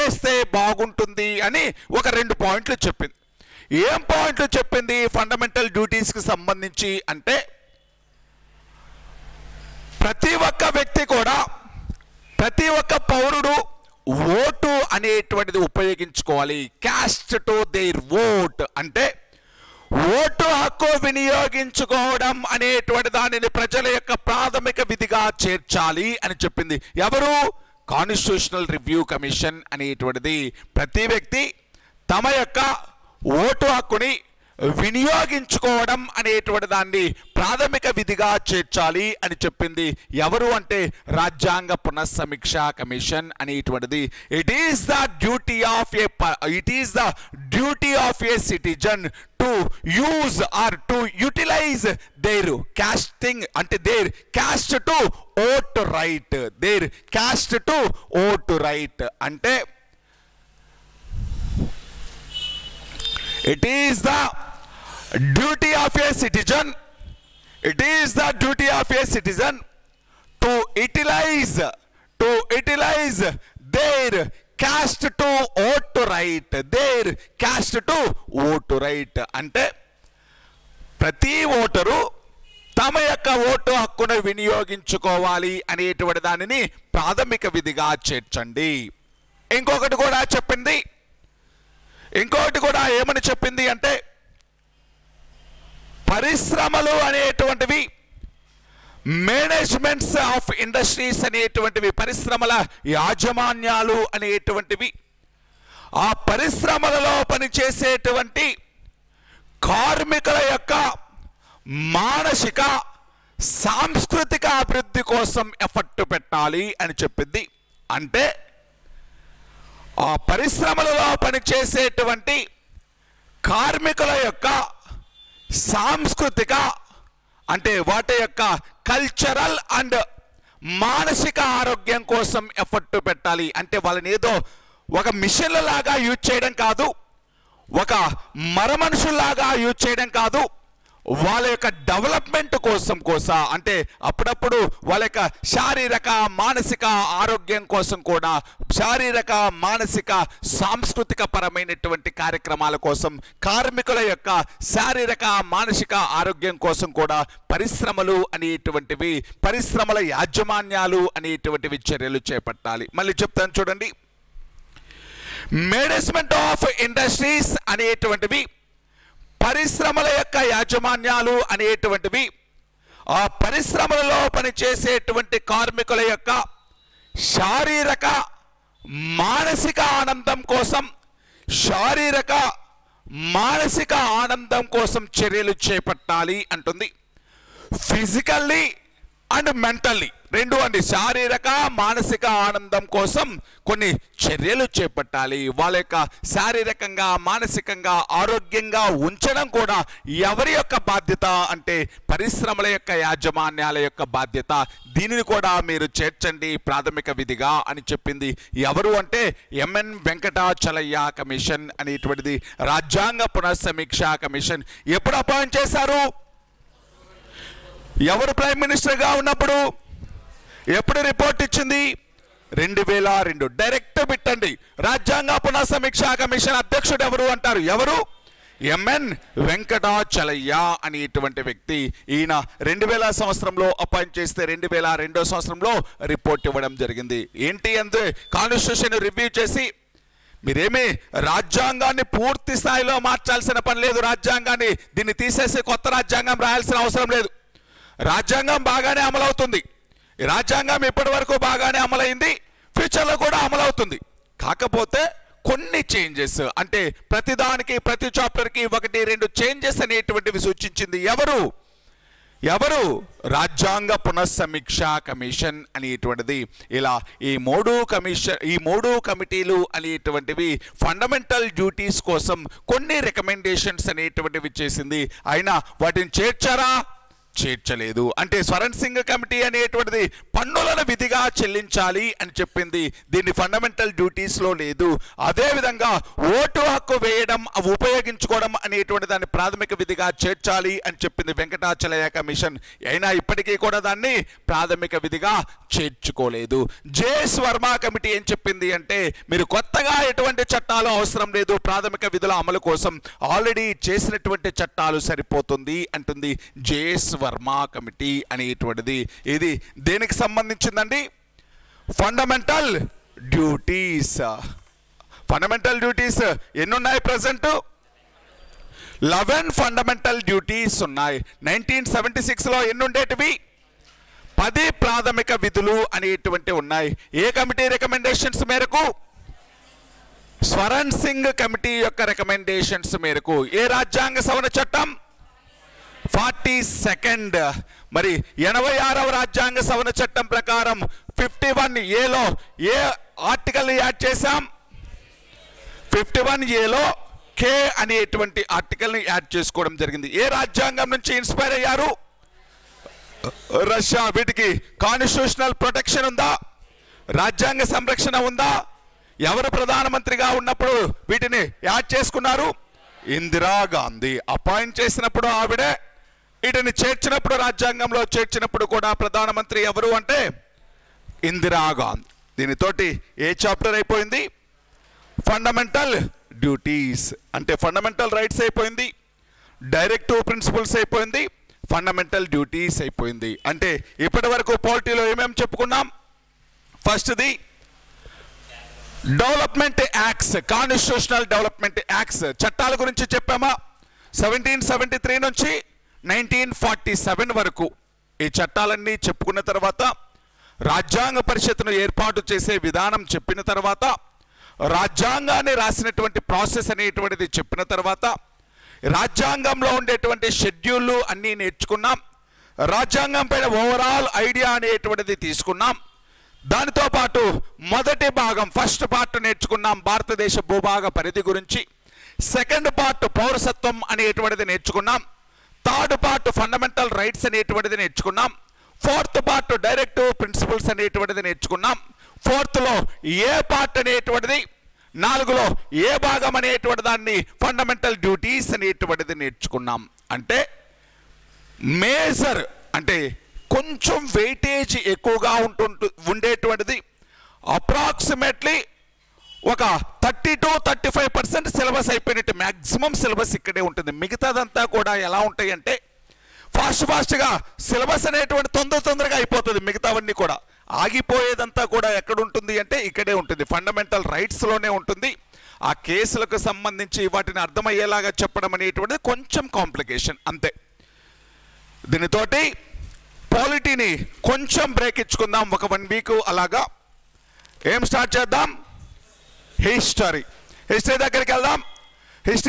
చేస్తే బాగుంటుంది అని ఒక 2 పాయింట్లు చెప్పింది. ఏం పాయింట్లు చెప్పింది ఫండమెంటల్ డ్యూటీస్కి సంబంధించి అంటే, ప్రతి ఒక్క వ్యక్తి కూడా, ప్రతి ఒక్క పౌరుడు ఓటు అనేటువంటిది ఉపయోగించుకోవాలి. క్యాస్ట్ టు దేర్ ఓట్ అంటే ఓటు హక్కు వినియోగించుకోవడం అనేటువంటి దానిని ప్రజల యొక్క ప్రాథమిక విధిగా చేర్చాలి అని చెప్పింది. ఎవరు? కాన్స్టిట్యూషనల్ రివ్యూ కమిషన్ అనేటువంటిది ప్రతి వ్యక్తి తమ యొక్క ఓటు హక్కుని వినియోగించుకోవడం అనేటువంటి దాన్ని ప్రాథమిక విధిగా చేర్చాలి అని చెప్పింది. ఎవరు అంటే రాజ్యాంగ పునఃసమీక్ష కమిషన్ అనేటువంటిది. It is the duty of a citizen to use or to utilise their casting అంటే their cast to vote right. Their cast to vote right అంటే it is the duty of a citizen, it is the duty of a citizen to utilize their caste to vote right, their caste to vote right అంటే ప్రతి voter తమ యొక్క vote హక్కును వినియోగించుకోవాలి అనేటువంటి దానిని ప్రాథమిక విధిగా చేర్చండి. ఇంకొకటి కూడా చెప్పింది, ఇంకొకటి కూడా ఏమని చెప్పింది అంటే, పరిశ్రమలు అనేటువంటివి, మేనేజ్మెంట్స్ ఆఫ్ ఇండస్ట్రీస్ అనేటువంటివి, పరిశ్రమల యాజమాన్యాలు అనేటువంటివి, ఆ పరిశ్రమలలో పనిచేసేటువంటి కార్మికుల యొక్క మానసిక సాంస్కృతిక అభివృద్ధి కోసం ఎఫర్ట్ పెట్టాలి అని చెప్పింది. అంటే ఆ పరిశ్రమలలో పనిచేసేటువంటి కార్మికుల యొక్క సాంస్కృతిక అంటే వాటి యొక్క కల్చరల్ అండ్ మానసిక ఆరోగ్యం కోసం ఎఫర్ట్ పెట్టాలి. అంటే వాళ్ళని ఏదో ఒక మిషన్ల లాగా యూజ్ చేయడం కాదు, ఒక మరమనుషుల్లాగా యూజ్ చేయడం కాదు, వాళ్ళ యొక్క డెవలప్మెంట్ కోసం అంటే అప్పుడప్పుడు వాళ్ళ యొక్క శారీరక మానసిక ఆరోగ్యం కోసం కూడా, శారీరక మానసిక సాంస్కృతిక పరమైనటువంటి కార్యక్రమాల కోసం, కార్మికుల యొక్క శారీరక మానసిక ఆరోగ్యం కోసం కూడా పరిశ్రమలు అనేటువంటివి, పరిశ్రమల యాజమాన్యాలు అనేటువంటివి చర్యలు చేపట్టాలి. మళ్ళీ చెప్తాను చూడండి. మేనేజ్మెంట్ ఆఫ్ ఇండస్ట్రీస్ అనేటువంటివి, పరిశ్రమల యొక్క యాజమాన్యాలు అనేటువంటివి ఆ పరిశ్రమలలో పనిచేసేటువంటి కార్మికుల యొక్క శారీరక మానసిక ఆనందం కోసం, శారీరక మానసిక ఆనందం కోసం చర్యలు చేపట్టాలి అంటుంది. ఫిజికల్లీ అండ్ మెంటల్లీ రెండు అండి, శారీరక మానసిక ఆనందం కోసం కొన్ని చర్యలు చేపట్టాలి. వాళ్ళ యొక్క శారీరకంగా మానసికంగా ఆరోగ్యంగా ఉంచడం కూడా ఎవరి యొక్క బాధ్యత అంటే పరిశ్రమల యొక్క యాజమాన్యాల యొక్క బాధ్యత. దీనిని కూడా మీరు చేర్చండి ప్రాథమిక విధిగా అని చెప్పింది. ఎవరు అంటే ఎంఎన్ వెంకటాచలయ్య కమిషన్ అనేటువంటిది రాజ్యాంగ పునఃసమీక్ష కమిషన్. ఎప్పుడు అపాయింట్ చేశారు? ఎవరు ప్రైమ్ మినిస్టర్గా ఉన్నప్పుడు? ఎప్పుడు రిపోర్ట్ ఇచ్చింది? 2002. డైరెక్ట్ పెట్టండి. రాజ్యాంగ పునఃసమీక్ష కమిషన్ అధ్యక్షుడు ఎవరు అంటారు? ఎవరు? ఎంఎన్ వెంకటాచలయ్య అనేటువంటి వ్యక్తి. ఈయన 2000 సంవత్సరంలో అపాయింట్ చేస్తే 2002 సంవత్సరంలో రిపోర్ట్ ఇవ్వడం జరిగింది. ఏంటి అంటే కాన్స్టిట్యూషన్ రివ్యూ చేసి, మీరేమి రాజ్యాంగాన్ని పూర్తి స్థాయిలో మార్చాల్సిన పని లేదు. రాజ్యాంగాన్ని దీన్ని తీసేసి కొత్త రాజ్యాంగం రాయాల్సిన అవసరం లేదు. రాజ్యాంగం బాగానే అమలవుతుంది. రాజ్యాంగం ఇప్పటి వరకు బాగానే అమలైంది, ఫ్యూచర్లో కూడా అమలవుతుంది. కాకపోతే కొన్ని చేంజెస్ అంటే ప్రతిదానికి ప్రతి చాప్టర్కి 1-2 చేంజెస్ అనేటువంటివి సూచించింది. ఎవరు? రాజ్యాంగ పునఃసమీక్ష కమిషన్ అనేటువంటిది. ఇలా ఈ మూడు కమిటీలు అనేటువంటివి ఫండమెంటల్ డ్యూటీస్ కోసం కొన్ని రికమెండేషన్స్ అనేటువంటివి చేసింది. అయినా వాటిని చేర్చారా? చేర్చలేదు. అంటే స్వరణ్ సింగ్ కమిటీ అనేటువంటిది పన్నులను విధిగా చెల్లించాలి అని చెప్పింది, దీన్ని ఫండమెంటల్ డ్యూటీస్లో లేదు. అదేవిధంగా ఓటు హక్కు వేయడం, ఉపయోగించుకోవడం అనేటువంటి దాన్ని ప్రాథమిక విధిగా చేర్చాలి అని చెప్పింది వెంకటాచలయ్య కమిషన్. అయినా ఇప్పటికీ కూడా దాన్ని ప్రాథమిక విధిగా చేర్చుకోలేదు. జేఎస్ వర్మ కమిటీ ఏం చెప్పింది అంటే మీరు కొత్తగా ఎటువంటి చట్టాలు అవసరం లేదు, ప్రాథమిక విధుల అమలు కోసం ఆల్రెడీ చేసినటువంటి చట్టాలు సరిపోతుంది అంటుంది జేఎస్ వర్మ కమిటీ అనేటువంటిది. ఇది దేనికి సంబంధించిందండి? Fundamental duties. ఫండమెంటల్ డ్యూటీస్ ఎన్నున్నాయి ప్రజెంట్? 11 ఫండమెంటల్ డ్యూటీస్ ఉన్నాయి. 1976లో ఎన్నుండేటివి? 10 ప్రాథమిక విధులు అనేటువంటి ఉన్నాయి. ఏ కమిటీ రికమెండేషన్స్ మేరకు? స్వరణ్ సింగ్ కమిటీ యొక్క రికమెండేషన్స్ మేరకు. ఏ రాజ్యాంగ సవరణ చట్టం? 42nd. మరి 86వ రాజ్యాంగ సవరణ చట్టం ప్రకారం 51A ఏ ఆర్టికల్ యాడ్ చేశాం? 51A K అనేటువంటి ఆర్టికల్ని యాడ్ చేసుకోవడం జరిగింది. ఏ రాజ్యాంగం నుంచి ఇన్స్పైర్ అయ్యారు? రష్యా. వీటికి కాన్స్టిట్యూషనల్ ప్రొటెక్షన్ ఉందా? రాజ్యాంగ సంరక్షణ ఉందా? ఎవరు ప్రధానమంత్రిగా ఉన్నప్పుడు వీటిని యాడ్ చేసుకున్నారు? ఇందిరాగాంధీ. అపాయింట్ చేసినప్పుడు ఆవిడే, వీటిని చేర్చినప్పుడు రాజ్యాంగంలో చేర్చినప్పుడు కూడా ప్రధానమంత్రి ఎవరు అంటే ఇందిరాగాంధీ. దీనితోటి ఏ చాప్టర్ అయిపోయింది? Fundamental duties. అంటే ఫండమెంటల్ రైట్స్ అయిపోయింది, డైరెక్టివ్ ప్రిన్సిపల్స్ అయిపోయింది, ఫండమెంటల్ డ్యూటీస్ అయిపోయింది. అంటే ఇప్పటి వరకు పాలిటీలో ఏమేమి చెప్పుకున్నాం? ఫస్ట్ది development acts, constitutional development acts చట్టాల గురించి చెప్పామా? 1773 నుంచి 1947 వరకు ఈ చట్టాలన్నీ చెప్పుకున్న తర్వాత, రాజ్యాంగ పరిషత్తును ఏర్పాటు చేసే విధానం చెప్పిన తర్వాత, రాజ్యాంగాన్ని రాసినటువంటి ప్రాసెస్ అనేటువంటిది చెప్పిన తర్వాత, రాజ్యాంగంలో ఉండేటువంటి షెడ్యూళ్ళు అన్నీ నేర్చుకున్నాం. రాజ్యాంగం పైన ఓవరాల్ ఐడియా అనేటువంటిది తీసుకున్నాం. దానితో పాటు మొదటి భాగం ఫస్ట్ పార్ట్ నేర్చుకున్నాం భారతదేశ భూభాగ పరిధి గురించి. సెకండ్ పార్ట్ పౌరసత్వం అనేటువంటిది నేర్చుకున్నాం. థర్డ్ పార్ట్ ఫండమెంటల్ రైట్స్ అనేటువంటిది నేర్చుకున్నాం. ఫోర్త్ పార్ట్ డైరెక్టివ్ ప్రిన్సిపల్స్ అనేటువంటిది నేర్చుకున్నాం. ఫోర్త్లో ఏ పార్ట్ అనేటువంటిది, 4లో ఏ భాగం అనేటువంటి దాన్ని ఫండమెంటల్ డ్యూటీస్ అనేటువంటిది నేర్చుకున్నాం. అంటే మేజర్ అంటే కొంచెం వెయిటేజ్ ఎక్కువగా ఉండేటువంటిది అప్రాక్సిమేట్లీ ఒక 30 to 35% సిలబస్ అయిపోయినట్టు. మ్యాక్సిమం సిలబస్ ఇక్కడే ఉంటుంది. మిగతాదంతా కూడా ఎలా ఉంటాయి అంటే ఫాస్ట్గా సిలబస్ అనేటువంటి తొందరగా అయిపోతుంది. మిగతావన్నీ కూడా ఆగిపోయేదంతా కూడా ఎక్కడ ఉంటుంది అంటే ఇక్కడే ఉంటుంది, ఫండమెంటల్ రైట్స్లోనే ఉంటుంది. ఆ కేసులకు సంబంధించి వాటిని అర్థమయ్యేలాగా చెప్పడం అనేటువంటిది కొంచెం కాంప్లికేషన్ అంతే. దీనితోటి పాలిటీని కొంచెం బ్రేక్ ఇచ్చుకుందాం, ఒక 1 వీక్ అలాగా. ఏం స్టార్ట్ చేద్దాం? హిస్టరీ దగ్గరికి వెళ్దాం. హిస్టరీ